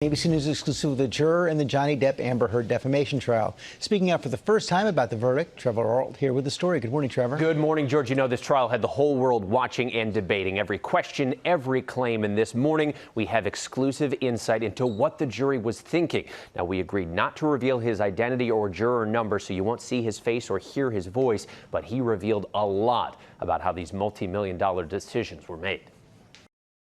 ABC News exclusive with the juror in the Johnny Depp Amber Heard defamation trial. Speaking out for the first time about the verdict, Trevor Arlt here with the story. Good morning, Trevor. Good morning, George. You know, this trial had the whole world watching and debating every question, every claim. And this morning, we have exclusive insight into what the jury was thinking. Now, we agreed not to reveal his identity or juror number, so you won't see his face or hear his voice, but he revealed a lot about how these multi-million-dollar decisions were made.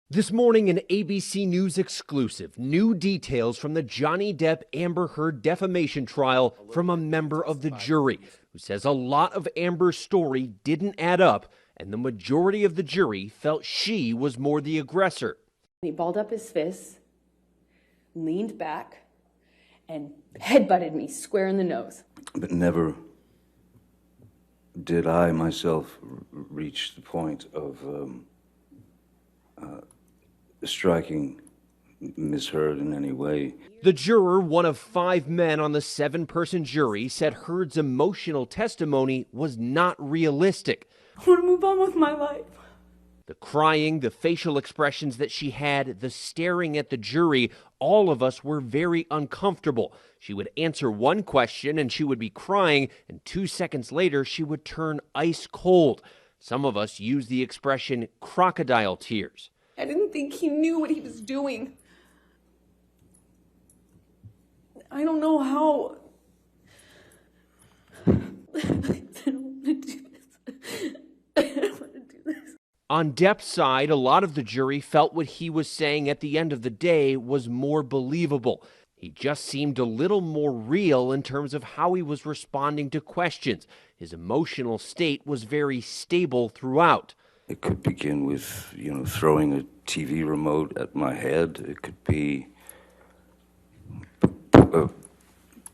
This morning, an ABC News exclusive. New details from the Johnny Depp Amber Heard defamation trial from a member of the jury who says a lot of Amber's story didn't add up, and the majority of the jury felt she was more the aggressor. He balled up his fists, leaned back, and headbutted me square in the nose. But never did I myself reach the point of striking Ms. Heard in any way. The juror, one of 5 men on the 7-person jury, said Heard's emotional testimony was not realistic. I want to move on with my life. The crying, the facial expressions that she had, the staring at the jury, all of us were very uncomfortable. She would answer one question and she would be crying, and 2 seconds later she would turn ice cold. Some of us use the expression crocodile tears. I didn't think he knew what he was doing. I don't know how. I don't want to do this. I don't want to do this. On Depp's side, a lot of the jury felt what he was saying at the end of the day was more believable. He just seemed a little more real in terms of how he was responding to questions. His emotional state was very stable throughout. It could begin with, throwing a TV remote at my head. It could be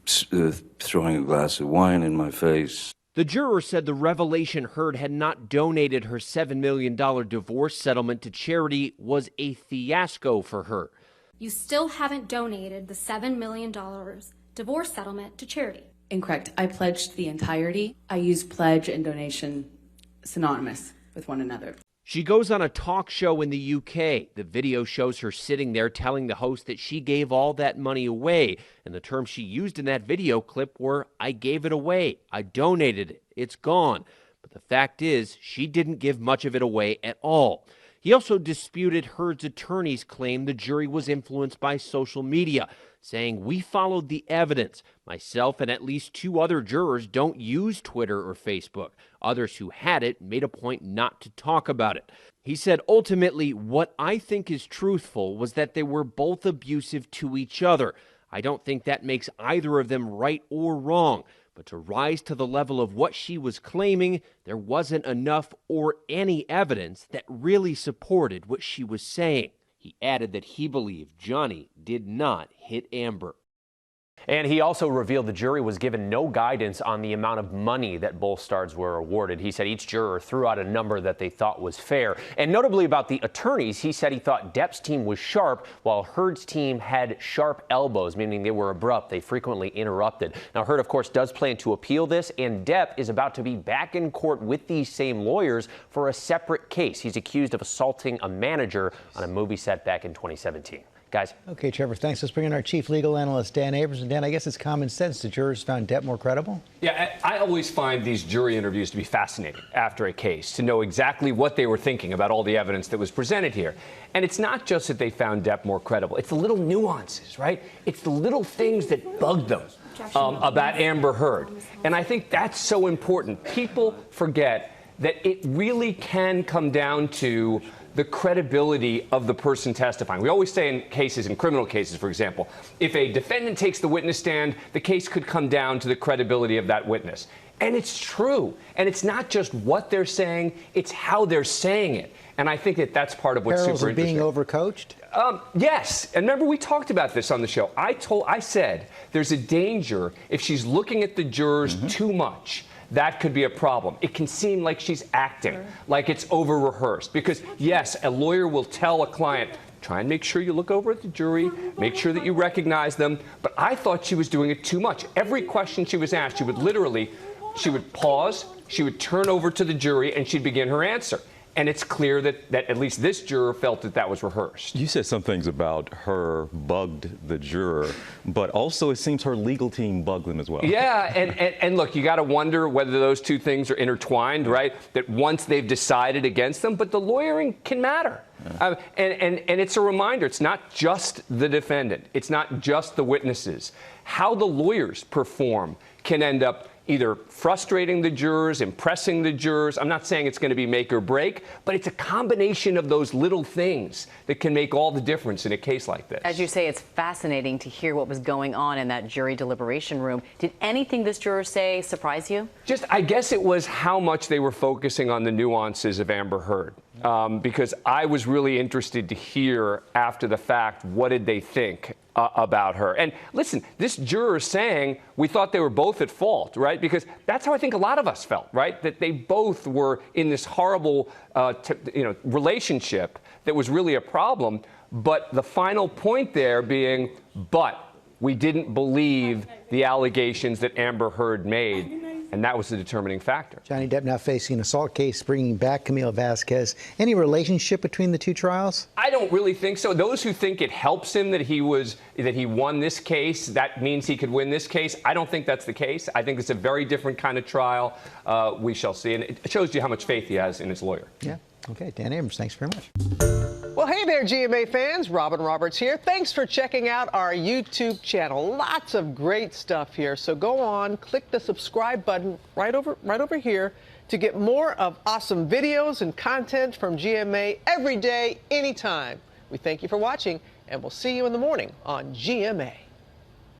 throwing a glass of wine in my face. The juror said the revelation Heard had not donated her $7 million divorce settlement to charity was a fiasco for her. You still haven't donated the $7 million divorce settlement to charity. Incorrect. I pledged the entirety. I use pledge and donation synonymous with one another. She goes on a talk show in the UK. The video shows her sitting there telling the host that she gave all that money away. And the terms she used in that video clip were, "I gave it away. I donated it. It's gone." But the fact is, she didn't give much of it away at all. He also disputed Heard's attorney's claim the jury was influenced by social media, saying, "We followed the evidence. Myself and at least 2 other jurors don't use Twitter or Facebook. Others who had it made a point not to talk about it." He said, "Ultimately, what I think is truthful was that they were both abusive to each other. I don't think that makes either of them right or wrong. But to rise to the level of what she was claiming, there wasn't enough or any evidence that really supported what she was saying." He added that he believed Johnny did not hit Amber. And he also revealed the jury was given no guidance on the amount of money that both stars were awarded. He said each juror threw out a number that they thought was fair. And notably about the attorneys, he said he thought Depp's team was sharp, while Heard's team had sharp elbows, meaning they were abrupt. They frequently interrupted. Now, Heard, of course, does plan to appeal this, and Depp is about to be back in court with these same lawyers for a separate case. He's accused of assaulting a manager on a movie set back in 2017. Guys. Okay, Trevor, thanks. Let's bring in our chief legal analyst, Dan Abrams. And Dan, I guess it's common sense the jurors found Depp more credible? Yeah, I always find these jury interviews to be fascinating after a case, to know exactly what they were thinking about all the evidence that was presented here. And it's not just that they found Depp more credible. It's the little nuances, right? It's the little things that bugged them about Amber Heard. And I think that's so important. People forget that it really can come down to the credibility of the person testifying. We always say in cases, in criminal cases, for example, if a defendant takes the witness stand, the case could come down to the credibility of that witness. And it's true. And it's not just what they're saying, it's how they're saying it. And I think that that's part of what's super interesting. Being overcoached? Yes. And remember, we talked about this on the show. I said there's a danger if she's looking at the jurors too much. That could be a problem. It can seem like she's acting, like it's over-rehearsed. Because, yes, a lawyer will tell a client, try and make sure you look over at the jury, make sure that you recognize them. But I thought she was doing it too much. Every question she was asked, she would pause, she would turn over to the jury, and she'd begin her answer. And it's clear that at least this juror felt that was rehearsed. You said some things about her bugged the juror, but also it seems her legal team bugged them as well. Yeah, and look, you got to wonder whether those two things are intertwined, right? That once they've decided against them, but the lawyering can matter. Yeah. And it's a reminder, it's not just the defendant. It's not just the witnesses. How the lawyers perform can end up either frustrating the jurors, impressing the jurors. I'm not saying it's going to be make or break, but it's a combination of those little things that can make all the difference in a case like this. As you say, it's fascinating to hear what was going on in that jury deliberation room. Did anything this juror say surprise you? I guess it was how much they were focusing on the nuances of Amber Heard. Because I was really interested to hear after the fact, what did they think about her? And listen, this juror is saying we thought they were both at fault, right? Because that's how I think a lot of us felt, right? That they both were in this horrible, relationship that was really a problem. But the final point there being, but we didn't believe the allegations that Amber Heard made. And that was the determining factor. Johnny Depp now facing an assault case, bringing back Camille Vasquez. Any relationship between the two trials? I don't really think so. Those who think it helps him that he won this case, that means he could win this case, I don't think that's the case. I think it's a very different kind of trial. We shall see. And it shows you how much faith he has in his lawyer. Yeah. Okay, Dan Abrams, thanks very much. Well, hey there, GMA fans. Robin Roberts here. Thanks for checking out our YouTube channel. Lots of great stuff here. So go on, click the subscribe button right over here to get more of awesome videos and content from GMA every day, anytime. We thank you for watching, and we'll see you in the morning on GMA.